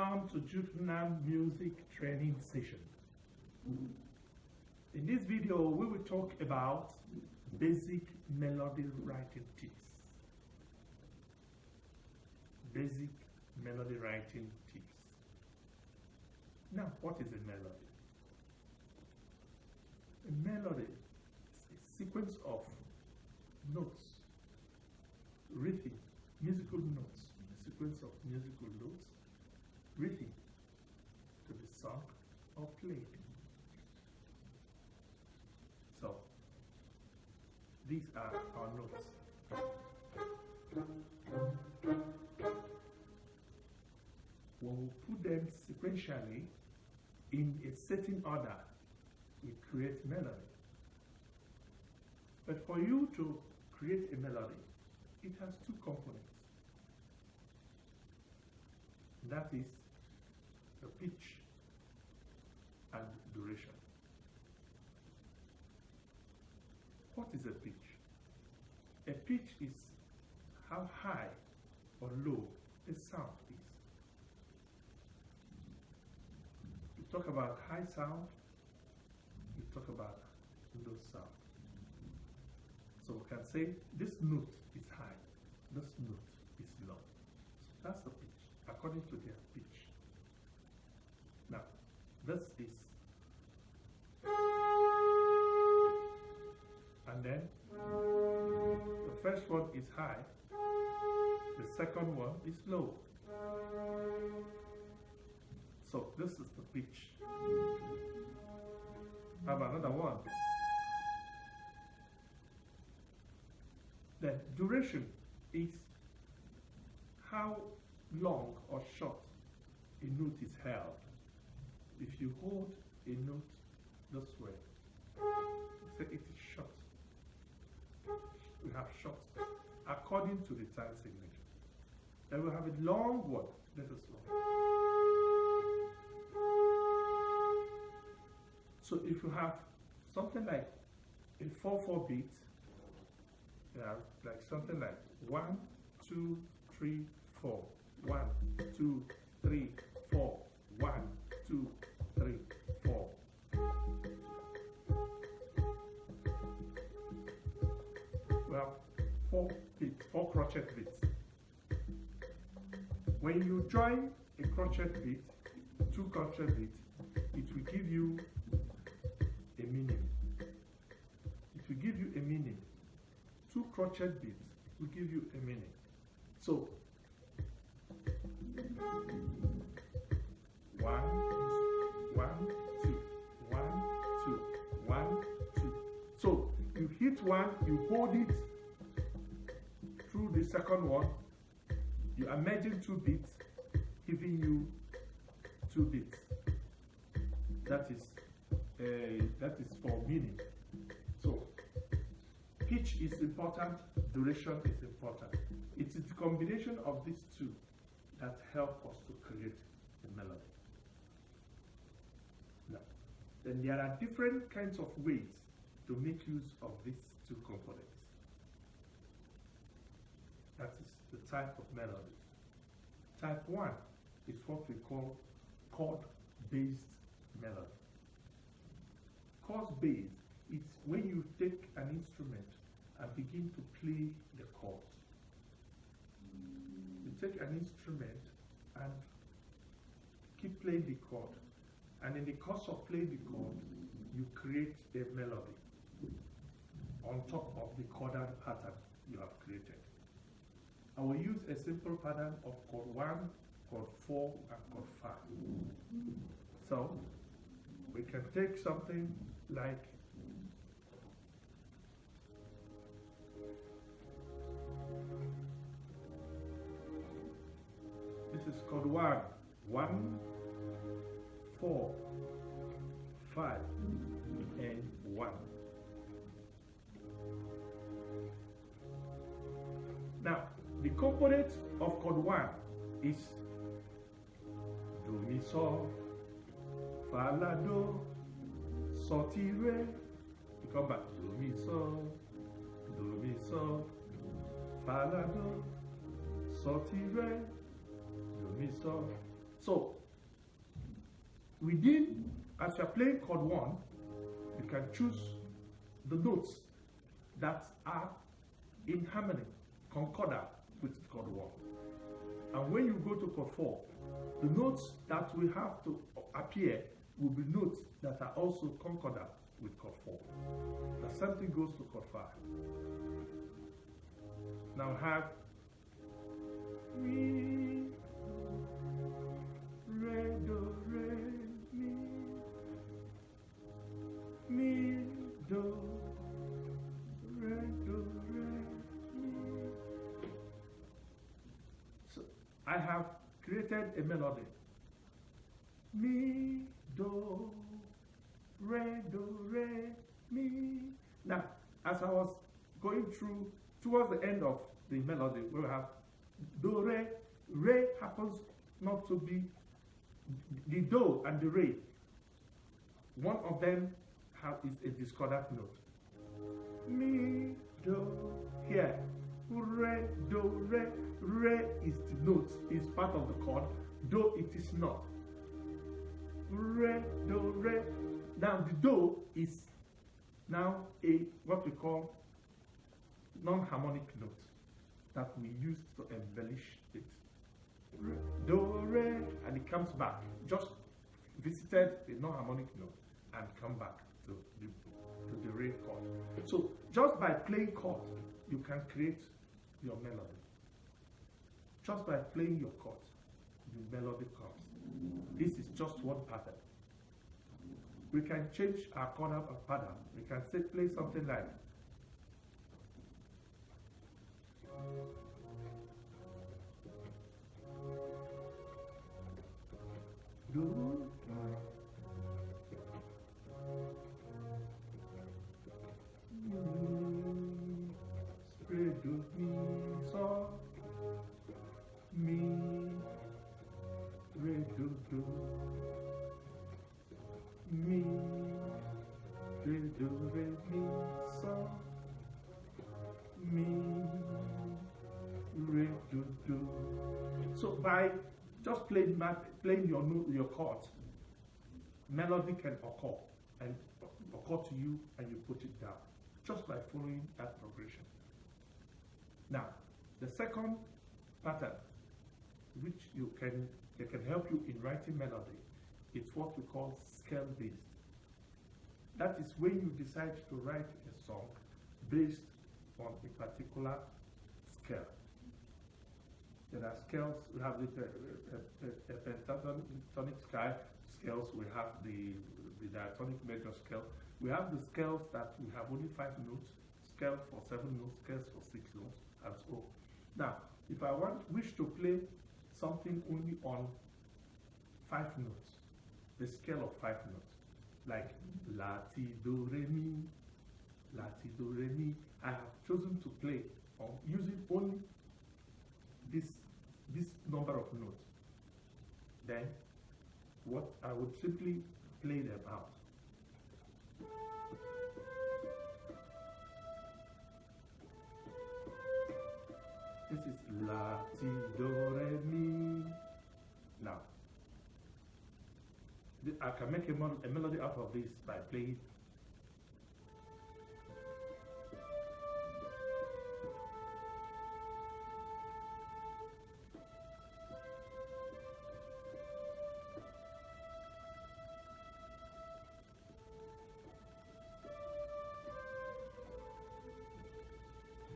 Welcome to Jude Nnam music training session. In this video, we will talk about basic melody writing tips. Basic melody writing tips. Now, what is a melody? A melody is a sequence of notes, rhythmic, musical notes, a sequence of musical notes, written to be sung or played. So, these are our notes. When we put them sequentially in a certain order, we create melody. But for you to create a melody, it has two components. That is the pitch and duration. What is a pitch? A pitch is how high or low a sound is. We talk about high sound, we talk about low sound. So we can say this note is high, this note is low. So that's the pitch, according to their pitch. Now, this is, and then the first one is high, the second one is low. So this is the pitch. Have another one. The duration is how long or short a note is held. If you hold a note this way, say it is short. We have short according to the time signature. Then we have a long one. This is long. So if you have something like a 4/4 beat, like something like 1, 2, 3, 4. 1, 2, 3, 4. 1, 2, 3, 4. We have 4 beats, 4 crochet beats. When you join a crochet beat, 2 crochet beats, it will give you a meaning. It will give you a meaning. 2 crochet beats will give you a meaning. So, 1, 2, 1, 2, 1, 2. So you hit 1, you hold it through the second one, you are merging 2 beats, giving you 2 beats. That is for meaning. So pitch is important, duration is important. It is the combination of these two that help us to create a melody. Now, then there are different kinds of ways to make use of these 2 components. That is the type of melody. Type 1 is what we call chord-based melody. Chord-based is when you take an instrument and begin to play the chord. You take an instrument and keep playing the chord, and in the course of playing the chord, you create a melody on top of the chordal pattern you have created. I will use a simple pattern of chord 1, chord 4, and chord 5. So, we can take something like this is chord 1, 1, 4, 5, and 1. Now, the component of chord 1 is do, mi, sol, fa, la, do, sol, ti, re. You come back, do, mi, sol, fa, la, do, sol, ti, re, do, mi, sol. So within, as you're playing chord 1, you can choose the notes that are in harmony, concordant with chord 1. And when you go to chord 4, the notes that will have to appear will be notes that are also concordant with chord 4. The same thing goes to chord 5. Now have mi, re, do, re, mi, do, re, do, re, mi. So I have created a melody. Mi, do, re, mi. Now, as I was going through, towards the end of the melody, we have do, re. Re happens not to be the do and the re. One of them is a discordant note. Mi, do, here. Re, do, re. Re is the note, is part of the chord. Do, it is not. Re, do, re. Now the do is now a what we call non-harmonic note that we use to embellish it. Re, do, re, and it comes back. Just visited a non-harmonic note and come back to the re chord. So just by playing chord, you can create your melody. Just by playing your chord, the melody comes. This is just one pattern. We can change our chord pattern. We can say play something like do, re, do, mi, so, mi, re, do, mi, re, do, re, mi, so, mi, re, do. So by just playing your chords, melody can occur to you, and you put it down just by following that progression. Now, the second pattern, which it can help you in writing melody, it's what we call scale-based. That is when you decide to write a song based on a particular scale. There are scales. We have the pentatonic scales. We have the diatonic major scale. We have the scales that we have only 5 notes, scale for 7 notes, scales for 6 notes, and so on. Now, if I wish to play something only on 5 notes, the scale of 5 notes, like la, ti, do, re, mi, la, ti, do, re, mi, I have chosen to play on using only this number of notes. Then what I would simply play them out. This is la, ti, do, re, mi. Now, I can make a melody out of this by playing.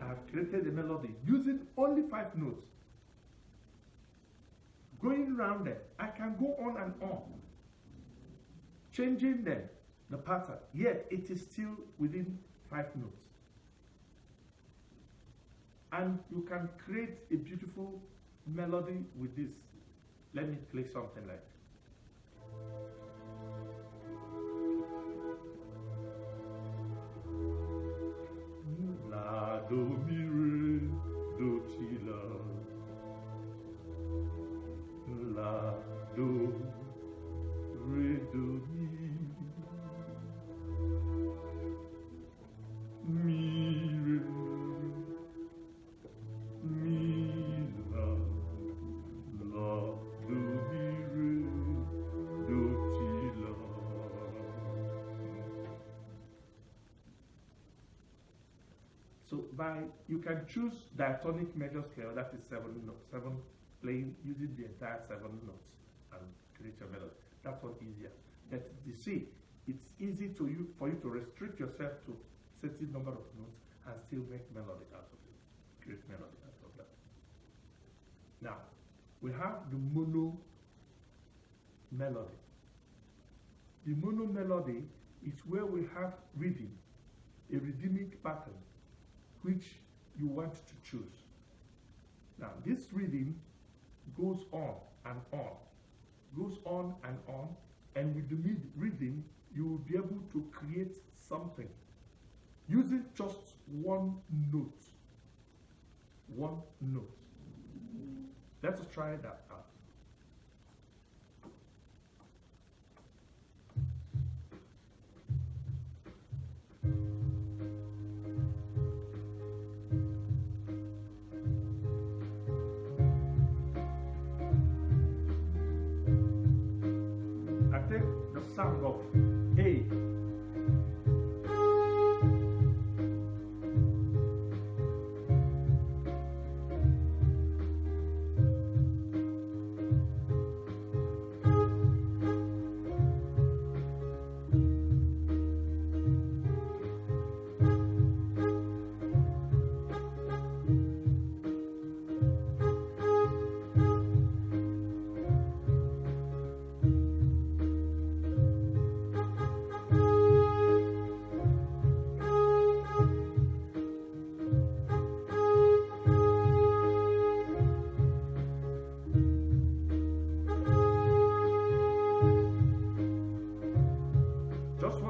I have created a melody using only 5 notes. Going round them, I can go on and on, changing them, the pattern, yet it is still within 5 notes. And you can create a beautiful melody with this. Let me play something like la, do, mi, re, do, ti, la, la, do, re, do, mi, re, mi, la, do, mi, re, you can choose diatonic major scale, that is seven, playing using the entire 7 notes and create your melody. That's one easier. But you see, it's easy for you to restrict yourself to certain number of notes and still make melody out of it, create melody out of that. Now, we have the mono melody. The mono melody is where we have rhythm, a rhythmic pattern, which you want to choose. Now, this rhythm goes on and on, and with the rhythm, you will be able to create something using just one note. One note. Let's try that out. I take the sound of A.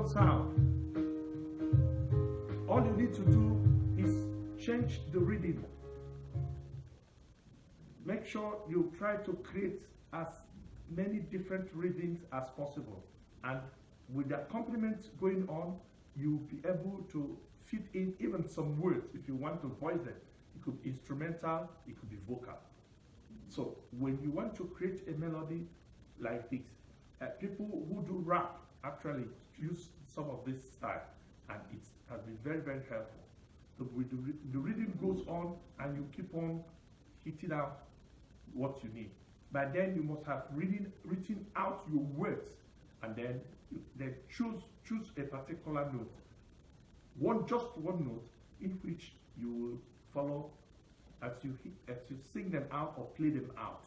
Sound. All you need to do is change the rhythm. Make sure you try to create as many different rhythms as possible, and with the accompaniment going on, you'll be able to fit in even some words if you want to voice them. It could be instrumental, it could be vocal. So when you want to create a melody like this, people who do rap actually use some of this style, and it has been very, very helpful. So with the rhythm goes on, and you keep on hitting out what you need. By then, you must have written out your words, and then choose a particular note, just one note, in which you will follow as you sing them out or play them out.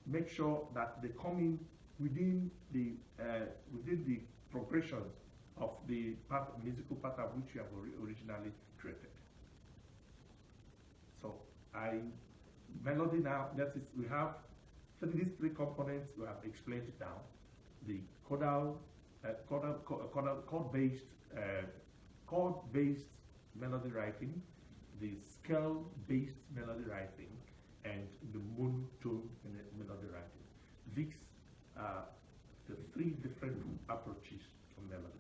Make sure that they come in within the progressions of the musical pattern which you have originally created. So melody now, that is, we have these 3 components. We have explained it now: the chord-based melody writing, the scale-based melody writing, and the monotone melody writing. These are the 3 different approaches to melody.